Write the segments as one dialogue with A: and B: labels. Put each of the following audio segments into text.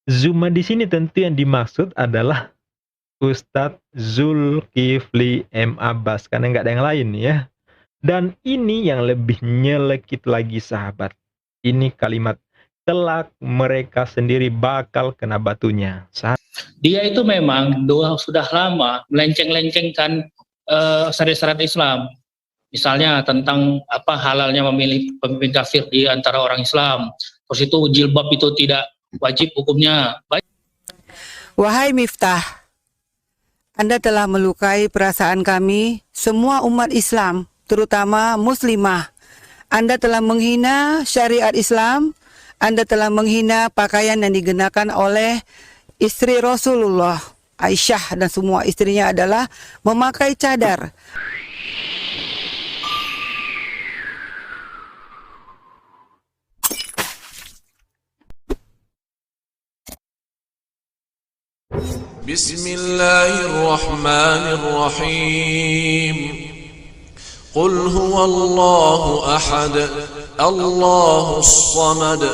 A: Zuma di sini tentu yang dimaksud adalah Ustadz Zulkifli M. Abbas, karena nggak ada yang lain ya. Dan ini yang lebih nyelekit lagi sahabat. Ini kalimat, kelak mereka sendiri bakal kena batunya.
B: Dia itu memang sudah lama melenceng-lencengkan syariat Islam. Misalnya tentang halalnya memilih pemimpin kafir di antara orang Islam. Terus itu jilbab itu tidak wajib hukumnya.
C: Wahai Miftah, Anda telah melukai perasaan kami, semua umat Islam, terutama muslimah. Anda telah menghina syariat Islam, Anda telah menghina pakaian yang digunakan oleh istri Rasulullah. Aisyah dan semua istrinya adalah memakai cadar.
D: Bismillahirrahmanirrahim. Qul huwallahu ahad, Allahus samad,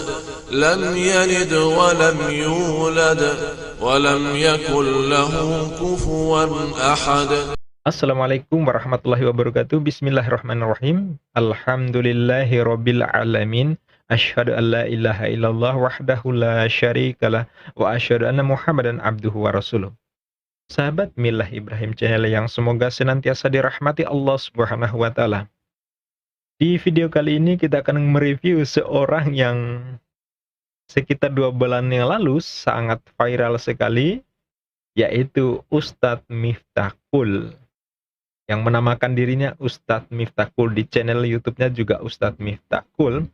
D: lam yalid wa lam yulad wa lam yakul lahu kufuwan ahad.
A: Assalamualaikum warahmatullahi wabarakatuh. Bismillahirrahmanirrahim. Alhamdulillahi rabbil alamin. Asyhadu an la ilaha illallah wahdahu la syarikalah wa asyhadu anna Muhammadan abduhu wa rasuluh. Sahabat Milah Ibrahim Channel yang semoga senantiasa dirahmati Allah Subhanahu wa taala. Di video kali ini kita akan mereview seorang yang sekitar 2 bulan yang lalu sangat viral sekali, yaitu Ustadz Miftah Qul, yang menamakan dirinya Ustadz Miftah Qul. Di channel YouTube-nya juga Ustadz Miftah Qul.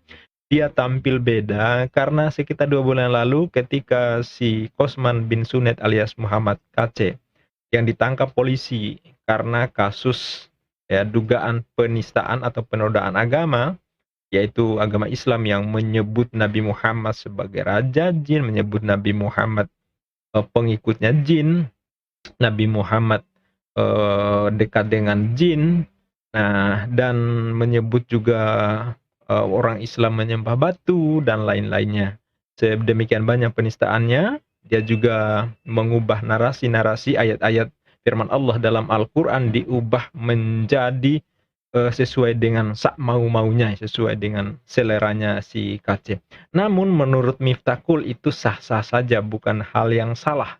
A: Dia tampil beda karena sekitar 2 bulan lalu ketika si Kosman bin Sunet alias Muhammad KC yang ditangkap polisi karena kasus dugaan penistaan atau penodaan agama, yaitu agama Islam yang menyebut Nabi Muhammad sebagai raja jin, menyebut Nabi Muhammad pengikutnya jin, Nabi Muhammad dekat dengan jin, dan menyebut juga orang Islam menyembah batu dan lain-lainnya. Sedemikian banyak penistaannya. Dia juga mengubah narasi-narasi ayat-ayat firman Allah dalam Al-Quran, diubah menjadi sesuai dengan mau-maunya, sesuai dengan seleranya si KC. Namun menurut Miftah Qul itu sah-sah saja, bukan hal yang salah.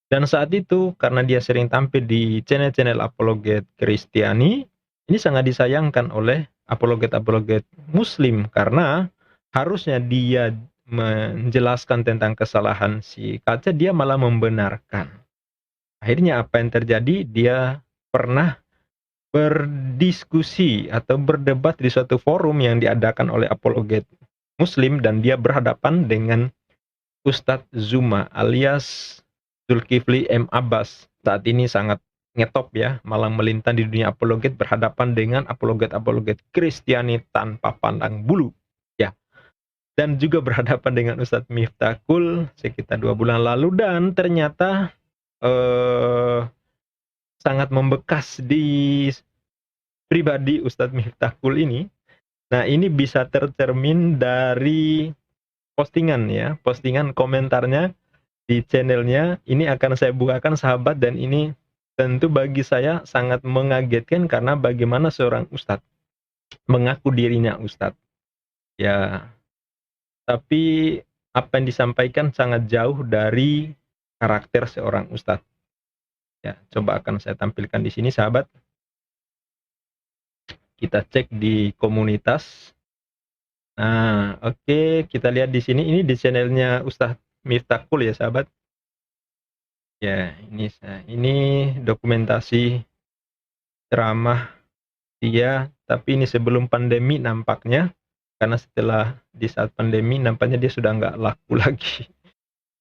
A: Dan saat itu karena dia sering tampil di channel-channel apologet Kristiani, ini sangat disayangkan oleh apologet-apologet Muslim karena harusnya dia menjelaskan tentang kesalahan si KC, dia malah membenarkan. Akhirnya apa yang terjadi? Dia pernah berdiskusi atau berdebat di suatu forum yang diadakan oleh apologet Muslim dan dia berhadapan dengan Ustadz Zuma alias Zulkifli M. Abbas. Saat ini sangat ngetop ya, malah melintang di dunia apologet, berhadapan dengan apologet-apologet Kristiani tanpa pandang bulu ya. Dan juga berhadapan dengan Ustadz Miftah Qul sekitar 2 bulan lalu, dan ternyata sangat membekas di pribadi Ustadz Miftah Qul ini. Nah, ini bisa tercermin dari postingan ya, postingan komentarnya di channelnya. Ini akan saya bukakan sahabat, dan ini tentu bagi saya sangat mengagetkan karena bagaimana seorang ustadz mengaku dirinya ustadz ya, tapi apa yang disampaikan sangat jauh dari karakter seorang ustadz ya. Coba akan saya tampilkan di sini sahabat. Kita cek di komunitas. Nah, oke, kita lihat di sini, ini di channelnya Ustadz Miftah Qul ya sahabat. Ya, ini dokumentasi ceramah dia, tapi ini sebelum pandemi nampaknya, karena setelah di saat pandemi nampaknya dia sudah nggak laku lagi,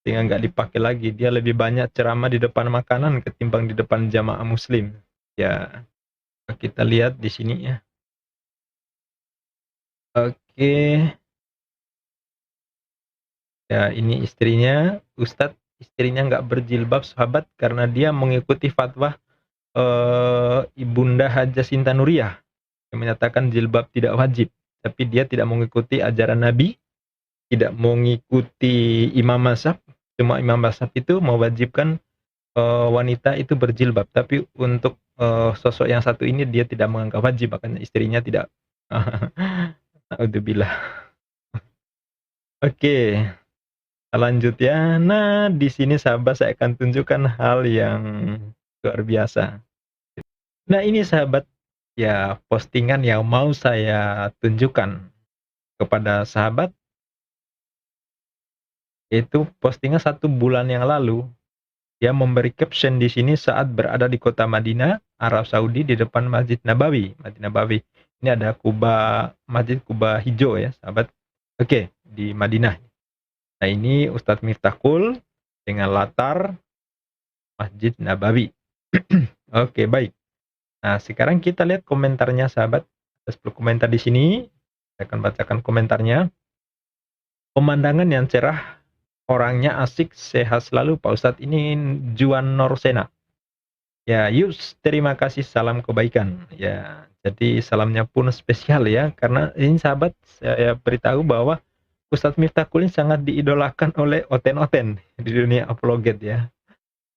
A: sehingga nggak dipakai lagi. Dia lebih banyak ceramah di depan makanan ketimbang di depan jamaah muslim. Ya, kita lihat di sini ya. Oke. Ya, ini istrinya, Ustadz istrinya nggak berjilbab sahabat karena dia mengikuti fatwa Ibunda Hajjah Sinta-Nuriyah yang menyatakan jilbab tidak wajib, tapi dia tidak mengikuti ajaran Nabi, tidak mengikuti imam mazhab. semua imam mazhab itu mewajibkan wanita itu berjilbab, tapi untuk sosok yang satu ini dia tidak menganggap wajib, bahkan istrinya tidak. Naudzubillah. Oke, lanjut ya. Nah, di sini sahabat saya akan tunjukkan hal yang luar biasa. Nah, ini sahabat, ya postingan yang mau saya tunjukkan kepada sahabat, itu postingan 1 bulan yang lalu. Dia memberi caption di sini saat berada di kota Madinah, Arab Saudi, di depan Masjid Nabawi. Masjid Nabawi. Ini ada Masjid Kuba hijau ya, sahabat. Oke, di Madinah. Nah, ini Ustadz Miftahul dengan latar Masjid Nabawi. Oke, baik. Nah, sekarang kita lihat komentarnya, sahabat. Ada 10 komentar di sini. Saya akan bacakan komentarnya. Pemandangan yang cerah, orangnya asik, sehat selalu Pak Ustadz. Ini Juan Norsena. Ya, Yus, terima kasih, salam kebaikan. Ya, jadi salamnya pun spesial ya, karena ini sahabat, saya beritahu bahwa Ustadz Miftahul ini sangat diidolakan oleh oten-oten di dunia apologet ya.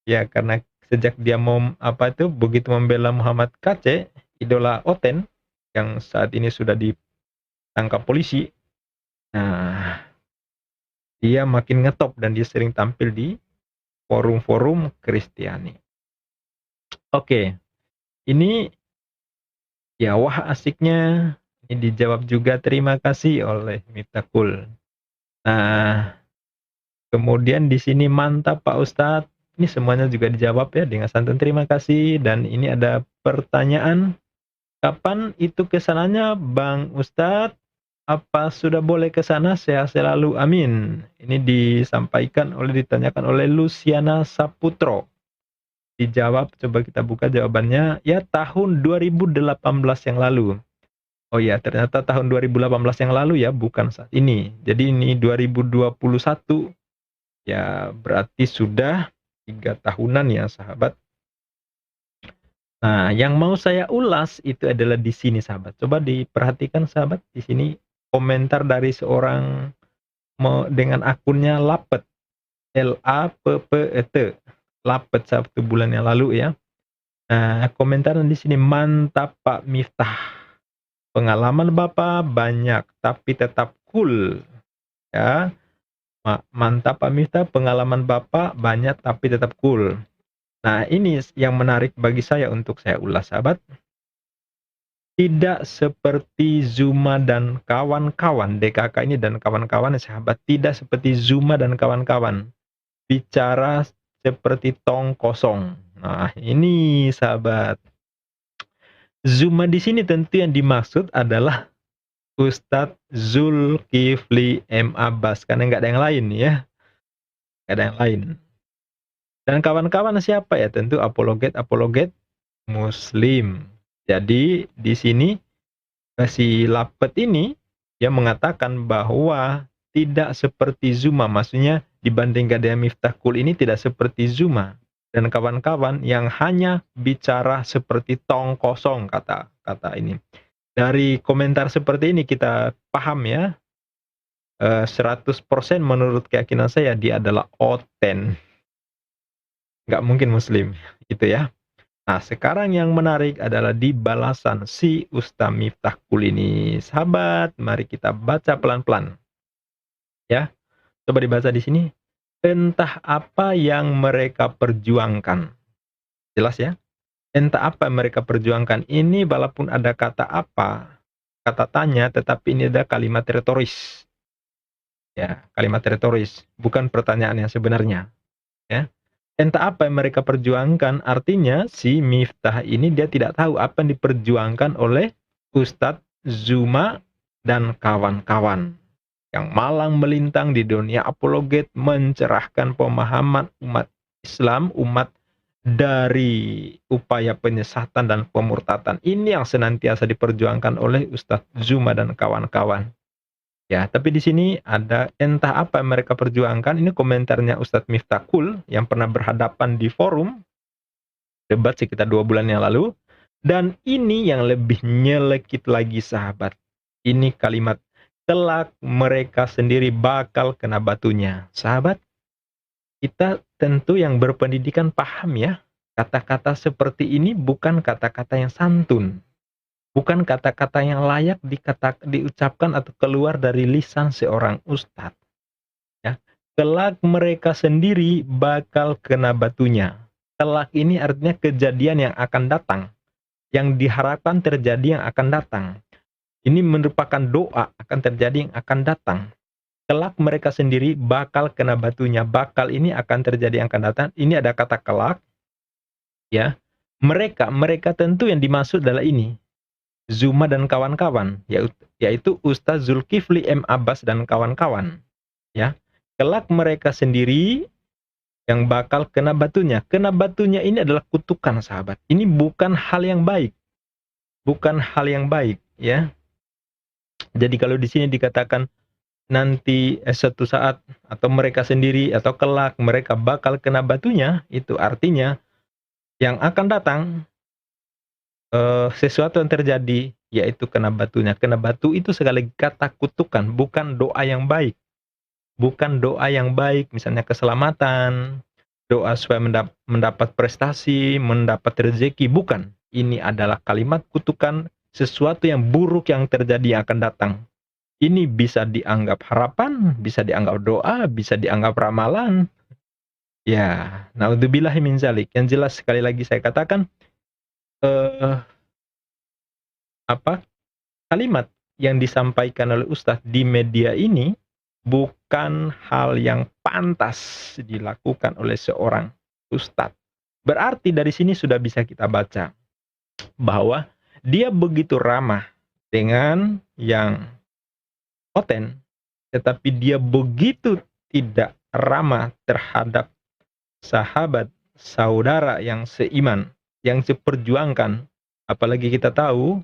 A: Ya, karena sejak dia begitu membela Muhammad KC, idola oten yang saat ini sudah ditangkap polisi. Nah, dia makin ngetop dan dia sering tampil di forum-forum Kristiani. Oke, ini ya wah asiknya, ini dijawab juga terima kasih oleh Miftahul. Nah, kemudian di sini mantap Pak Ustadz. Ini semuanya juga dijawab ya dengan santun terima kasih. Dan ini ada pertanyaan, kapan itu kesananya Bang Ustadz? Apa sudah boleh ke sana? Sehat selalu, amin. Ini ditanyakan oleh Luciana Saputro. Dijawab, coba kita buka jawabannya. Ya, tahun 2018 yang lalu. Oh ya, ternyata tahun 2018 yang lalu ya, bukan saat ini. Jadi ini 2021. Ya, berarti sudah 3 tahunan ya, sahabat. Nah, yang mau saya ulas itu adalah di sini, sahabat. Coba diperhatikan, sahabat. Di sini komentar dari seorang dengan akunnya Lapet. Lappet. Lapet 1 bulan yang lalu ya. Nah, komentar di sini, mantap Pak Miftah. Pengalaman Bapak banyak tapi tetap cool. Ya. Mantap Pak Miftah, pengalaman Bapak banyak tapi tetap cool. Nah, ini yang menarik bagi saya untuk saya ulas, sahabat. Tidak seperti Zuma dan kawan-kawan, DKK ini dan kawan-kawan, sahabat. Tidak seperti Zuma dan kawan-kawan. Bicara seperti tong kosong. Nah, ini sahabat. Zuma di sini tentu yang dimaksud adalah Ustadz Zulkifli M. Abbas, karena nggak ada yang lain ya. Nggak ada yang lain. Dan kawan-kawan siapa ya? Tentu apologet Muslim. Jadi di sini si Lapet ini yang mengatakan bahwa tidak seperti Zuma, maksudnya dibandingkan dengan Miftahul ini tidak seperti Zuma dan kawan-kawan yang hanya bicara seperti tong kosong, kata ini. Dari komentar seperti ini kita paham ya, 100% menurut keyakinan saya dia adalah oten. Nggak mungkin Muslim, gitu ya. Nah, sekarang yang menarik adalah di balasan si Ustadz Miftahul ini. Sahabat, mari kita baca pelan-pelan. Ya, coba dibaca di sini. Entah apa yang mereka perjuangkan. Jelas ya? Entah apa yang mereka perjuangkan. Ini walaupun ada kata apa, kata tanya, tetapi ini ada kalimat retoris. Ya, kalimat retoris, bukan pertanyaan yang sebenarnya. Ya. Entah apa yang mereka perjuangkan, artinya si Miftah ini dia tidak tahu apa yang diperjuangkan oleh Ustadz Zuma dan kawan-kawan yang malang melintang di dunia apologet, mencerahkan pemahaman umat Islam, umat dari upaya penyesatan dan pemurtatan. Ini yang senantiasa diperjuangkan oleh Ustadz Zuma dan kawan-kawan. Ya, tapi di sini ada entah apa yang mereka perjuangkan. Ini komentarnya Ustadz Miftahul yang pernah berhadapan di forum debat sekitar 2 bulan yang lalu. Dan ini yang lebih nyelekit lagi, sahabat. Ini kalimat, kelak mereka sendiri bakal kena batunya. Sahabat, kita tentu yang berpendidikan paham ya, kata-kata seperti ini bukan kata-kata yang santun, bukan kata-kata yang layak diucapkan atau keluar dari lisan seorang ustadz. Ya. Kelak mereka sendiri bakal kena batunya. Kelak ini artinya kejadian yang akan datang, yang diharapkan terjadi yang akan datang. Ini merupakan doa akan terjadi yang akan datang. Kelak mereka sendiri bakal kena batunya. Bakal ini akan terjadi yang akan datang. Ini ada kata kelak. Ya, mereka tentu yang dimaksud adalah ini. Zuma dan kawan-kawan, yaitu Ustaz Zulkifli M. Abbas dan kawan-kawan. Ya, kelak mereka sendiri yang bakal kena batunya. Kena batunya ini adalah kutukan, sahabat. Ini bukan hal yang baik. Bukan hal yang baik, ya. Jadi kalau di sini dikatakan nanti suatu saat atau mereka sendiri atau kelak mereka bakal kena batunya, itu artinya yang akan datang sesuatu yang terjadi, yaitu kena batunya. Kena batu itu sekali kata kutukan, bukan doa yang baik. Bukan doa yang baik, misalnya keselamatan, doa supaya mendapat prestasi, mendapat rezeki, bukan. Ini adalah kalimat kutukan, sesuatu yang buruk yang terjadi yang akan datang. Ini bisa dianggap harapan, bisa dianggap doa, bisa dianggap ramalan. Ya, naudzubillahi min zalik. Yang jelas sekali lagi saya katakan, kalimat yang disampaikan oleh Ustadz di media ini bukan hal yang pantas dilakukan oleh seorang Ustadz. Berarti dari sini sudah bisa kita baca bahwa dia begitu ramah dengan yang konten, tetapi dia begitu tidak ramah terhadap sahabat, saudara yang seiman, yang seperjuangkan. Apalagi kita tahu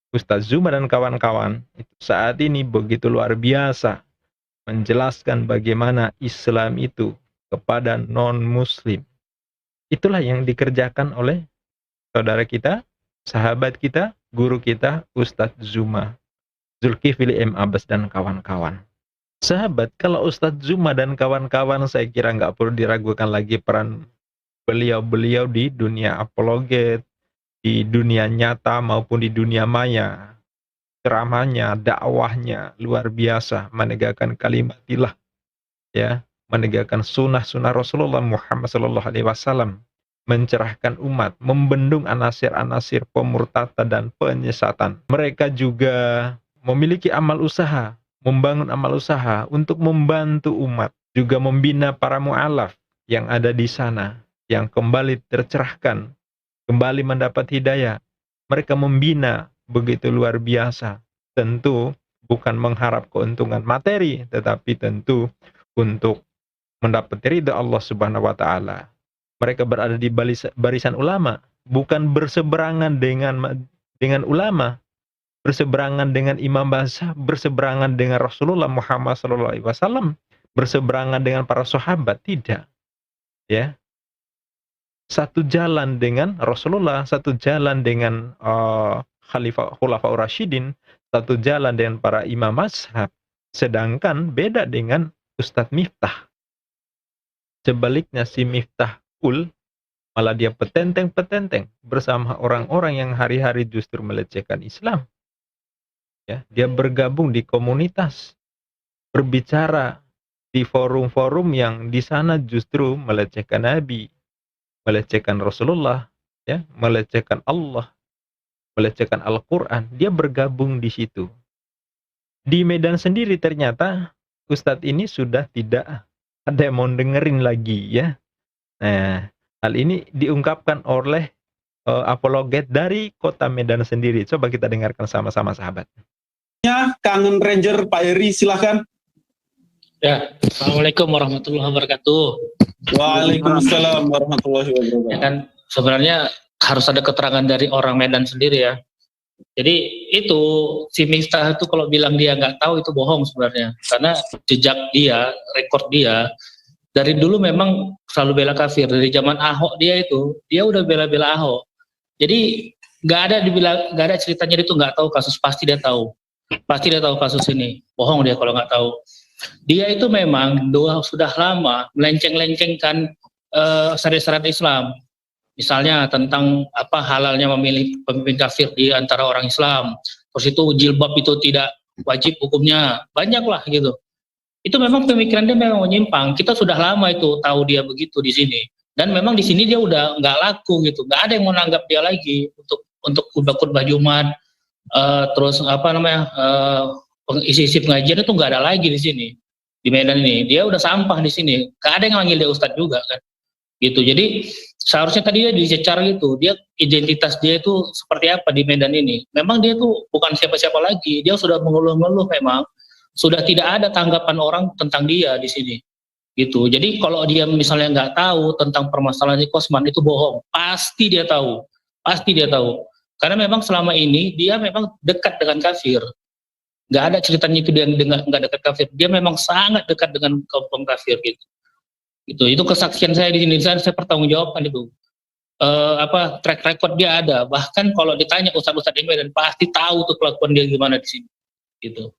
A: Ustaz Zuma dan kawan-kawan itu saat ini begitu luar biasa menjelaskan bagaimana Islam itu kepada non-muslim. Itulah yang dikerjakan oleh saudara kita, sahabat kita, guru kita, Ustaz Zuma, Zulkifli M. Abbas dan kawan-kawan. Sahabat, kalau Ustadz Zuma dan kawan-kawan, saya kira nggak perlu diragukan lagi peran beliau-beliau di dunia apologet, di dunia nyata maupun di dunia maya. Ceramahnya, dakwahnya luar biasa, menegakkan kalimatilah, ya, menegakkan sunnah-sunnah Rasulullah Muhammad SAW, mencerahkan umat, membendung anasir-anasir pemurtatan dan penyesatan. Mereka juga memiliki amal usaha, membangun amal usaha untuk membantu umat, juga membina para mu'alaf yang ada di sana, yang kembali tercerahkan, kembali mendapat hidayah. Mereka membina begitu luar biasa, tentu bukan mengharap keuntungan materi, tetapi tentu untuk mendapat ridha Allah Subhanahu wa Ta'ala. Mereka berada di barisan ulama, bukan berseberangan dengan ulama, berseberangan dengan imam mazhab, berseberangan dengan Rasulullah Muhammad SAW, berseberangan dengan para sahabat, tidak. Ya, satu jalan dengan Rasulullah, satu jalan dengan Khulafaur Rasyidin, satu jalan dengan para imam mazhab. Sedangkan beda dengan Ustadz Miftah. Sebaliknya si Miftah malah dia petenteng-petenteng bersama orang-orang yang hari-hari justru melecehkan Islam. Ya, dia bergabung di komunitas, berbicara di forum-forum yang di sana justru melecehkan Nabi, melecehkan Rasulullah, ya, melecehkan Allah, melecehkan Al-Quran. Dia bergabung di situ. Di Medan sendiri ternyata Ustadz ini sudah tidak ada yang mau dengerin lagi, ya. Nah, hal ini diungkapkan oleh apologet dari kota Medan sendiri. Coba kita dengarkan sama-sama, sahabat.
E: Kangen Ranger Pak Eri, silahkan.
B: Ya, Assalamualaikum warahmatullahi wabarakatuh.
E: Waalaikumsalam warahmatullahi wabarakatuh.
B: Ya kan, sebenarnya harus ada keterangan dari orang Medan sendiri ya. Jadi itu si Miftah itu kalau bilang dia nggak tahu itu bohong sebenarnya, karena jejak dia, rekor dia dari dulu memang selalu bela kafir. Dari zaman Ahok dia udah bela-bela Ahok. Jadi nggak ada ceritanya dia itu nggak tahu kasus, pasti dia tahu. Pasti dia tahu kasus ini. Bohong dia kalau nggak tahu. Dia itu memang sudah lama melenceng-lencengkan syariat Islam. Misalnya tentang apa halalnya memilih pemimpin kafir di antara orang Islam. Terus itu jilbab itu tidak wajib hukumnya. Banyaklah gitu. Itu memang pemikiran dia memang menyimpang. Kita sudah lama itu tahu dia begitu di sini. Dan memang di sini dia udah nggak laku gitu. Nggak ada yang mau nanggap dia lagi untuk khutbah-khutbah Jumat. Terus apa namanya isi-isi pengajian itu nggak ada lagi di sini di Medan ini. Dia udah sampah di sini. Nggak ada yang manggil dia Ustadz juga kan. Gitu. Jadi seharusnya tadi dia dicecar gitu. Dia identitas dia itu seperti apa di Medan ini. Memang dia tuh bukan siapa-siapa lagi. Dia sudah mengeluh-ngeluh memang. Sudah tidak ada tanggapan orang tentang dia di sini. Gitu. Jadi kalau dia misalnya nggak tahu tentang permasalahan Kosman itu bohong. Pasti dia tahu. Pasti dia tahu. Karena memang selama ini dia memang dekat dengan kafir. Nggak ada ceritanya itu dia nggak dekat kafir. Dia memang sangat dekat dengan kaum kafir gitu. Itu kesaksian saya di sini, saya pertanggungjawabkan itu. Track record dia ada. Bahkan kalau ditanya ustadz-ustadz di Medan pasti tahu tuh kelakuan dia gimana di sini. Gitu.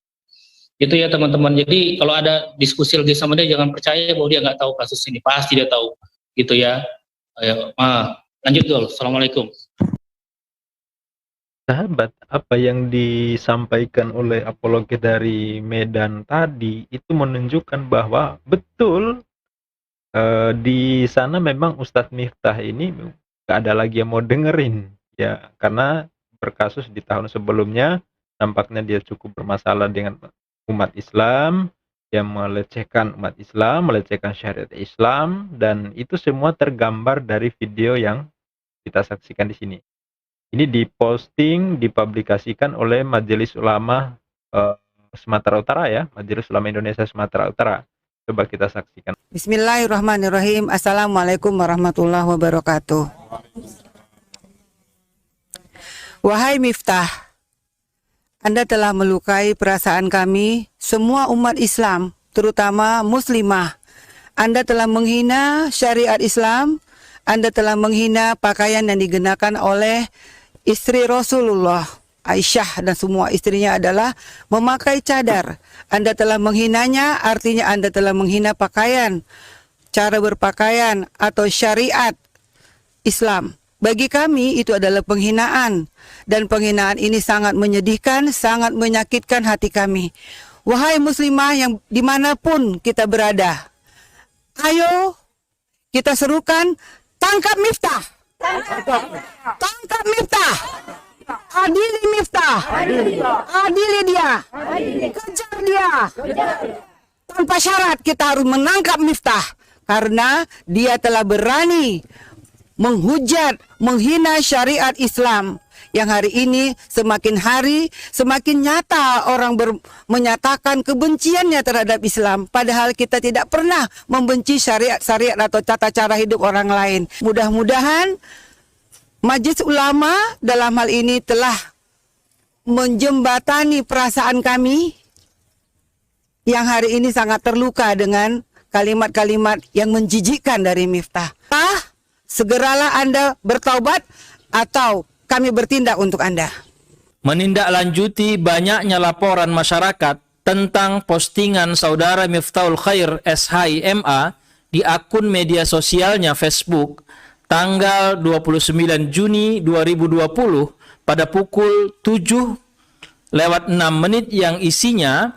B: Itu ya teman-teman. Jadi kalau ada diskusi lagi sama dia jangan percaya bahwa dia nggak tahu kasus ini. Pasti dia tahu. Gitu ya. Ayo, lanjut dulu. Assalamualaikum.
A: Sahabat, apa yang disampaikan oleh apologet dari Medan tadi itu menunjukkan bahwa betul di sana memang Ustadz Miftah ini gak ada lagi yang mau dengerin ya, karena berkasus di tahun sebelumnya nampaknya dia cukup bermasalah dengan umat Islam, yang melecehkan umat Islam, melecehkan syariat Islam, dan itu semua tergambar dari video yang kita saksikan di sini. Ini diposting, dipublikasikan oleh Majelis Ulama Sumatera Utara ya, Majelis Ulama Indonesia Sumatera Utara. Coba kita saksikan.
C: Bismillahirrahmanirrahim. Assalamualaikum warahmatullahi wabarakatuh. Wahai Miftah, Anda telah melukai perasaan kami, semua umat Islam, terutama muslimah. Anda telah menghina syariat Islam, Anda telah menghina pakaian yang digunakan oleh istri Rasulullah. Aisyah dan semua istrinya adalah memakai cadar. Anda telah menghinanya, artinya Anda telah menghina pakaian, cara berpakaian atau syariat Islam. Bagi kami itu adalah penghinaan, dan penghinaan ini sangat menyedihkan, sangat menyakitkan hati kami. Wahai muslimah yang dimanapun kita berada, ayo kita serukan, tangkap Miftah, tangkap Miftah, adili Miftah, adili dia, kejar dia. Tanpa syarat kita harus menangkap Miftah, karena dia telah berani menghujat, menghina syariat Islam yang hari ini semakin hari semakin nyata orang menyatakan kebenciannya terhadap Islam, padahal kita tidak pernah membenci syariat-syariat atau tata cara hidup orang lain. Mudah-mudahan Majelis Ulama dalam hal ini telah menjembatani perasaan kami yang hari ini sangat terluka dengan kalimat-kalimat yang menjijikkan dari Miftah. Segeralah Anda bertaubat atau kami bertindak untuk Anda.
F: Menindaklanjuti banyaknya laporan masyarakat tentang postingan saudara Miftahul Khair SHIMA di akun media sosialnya Facebook tanggal 29 Juni 2020 pada pukul 7:06 yang isinya,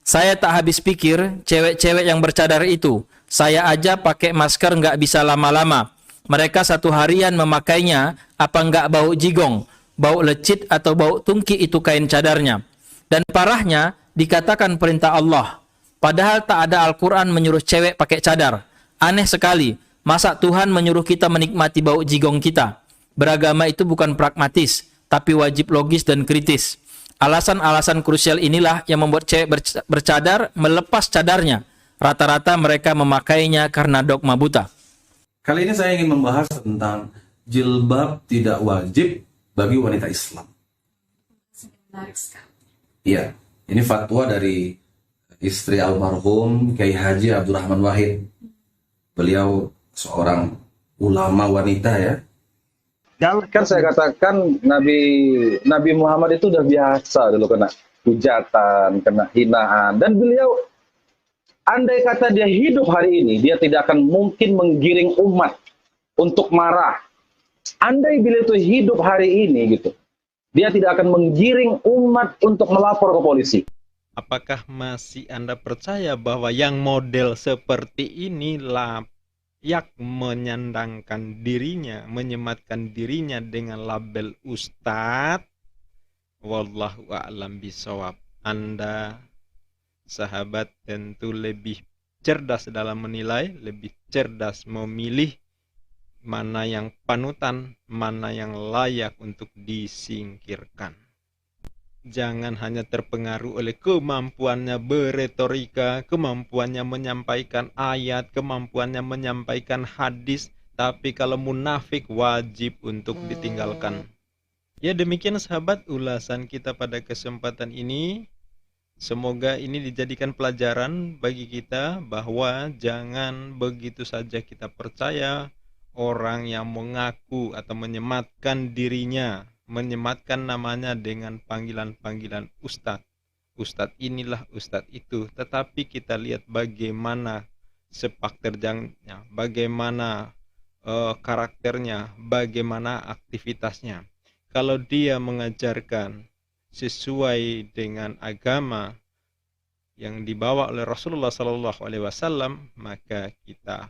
F: saya tak habis pikir cewek-cewek yang bercadar itu. Saya aja pakai masker nggak bisa lama-lama. Mereka satu harian memakainya, apa nggak bau jigong, bau lecit atau bau tungki itu kain cadarnya. Dan parahnya, dikatakan perintah Allah. Padahal tak ada Al-Quran menyuruh cewek pakai cadar. Aneh sekali, masa Tuhan menyuruh kita menikmati bau jigong kita? Beragama itu bukan pragmatis, tapi wajib logis dan kritis. Alasan-alasan krusial inilah yang membuat cewek bercadar melepas cadarnya. Rata-rata mereka memakainya karena dogma buta.
G: Kali ini saya ingin membahas tentang jilbab tidak wajib bagi wanita Islam. Iya, ini fatwa dari istri almarhum Kiai Haji Abdurrahman Wahid. Beliau seorang ulama wanita ya.
H: Kan saya katakan Nabi Muhammad itu udah biasa dulu kena hujatan, kena hinaan, dan beliau Andai kata dia hidup hari ini, dia tidak akan mungkin menggiring umat untuk marah. Andai bila itu hidup hari ini gitu, dia tidak akan menggiring umat untuk melapor ke polisi.
A: Apakah masih Anda percaya bahwa yang model seperti ini layak menyandangkan dirinya, menyematkan dirinya dengan label ustadz? Wallahu a'lam bishawab. Anda, sahabat, tentu lebih cerdas dalam menilai, lebih cerdas memilih mana yang panutan, mana yang layak untuk disingkirkan. Jangan hanya terpengaruh oleh kemampuannya beretorika, kemampuannya menyampaikan ayat, kemampuannya menyampaikan hadis, tapi kalau munafik wajib untuk ditinggalkan. Ya, demikian sahabat ulasan kita pada kesempatan ini. Semoga ini dijadikan pelajaran bagi kita bahwa jangan begitu saja kita percaya orang yang mengaku atau menyematkan dirinya, menyematkan namanya dengan panggilan-panggilan ustadz. Ustadz inilah, ustadz itu. Tetapi kita lihat bagaimana sepak terjangnya, bagaimana karakternya, bagaimana aktivitasnya. Kalau dia mengajarkan sesuai dengan agama yang dibawa oleh Rasulullah SAW, maka kita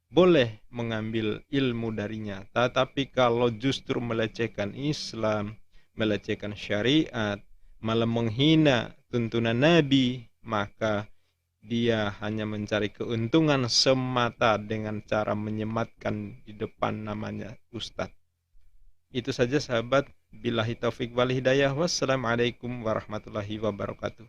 A: boleh mengambil ilmu darinya. Tetapi kalau justru melecehkan Islam, melecehkan syariat, malah menghina tuntunan Nabi, maka dia hanya mencari keuntungan semata dengan cara menyematkan di depan namanya ustadz. Itu saja sahabat. Billahi taufik wal hidayah. Wassalamualaikum warahmatullahi wabarakatuh.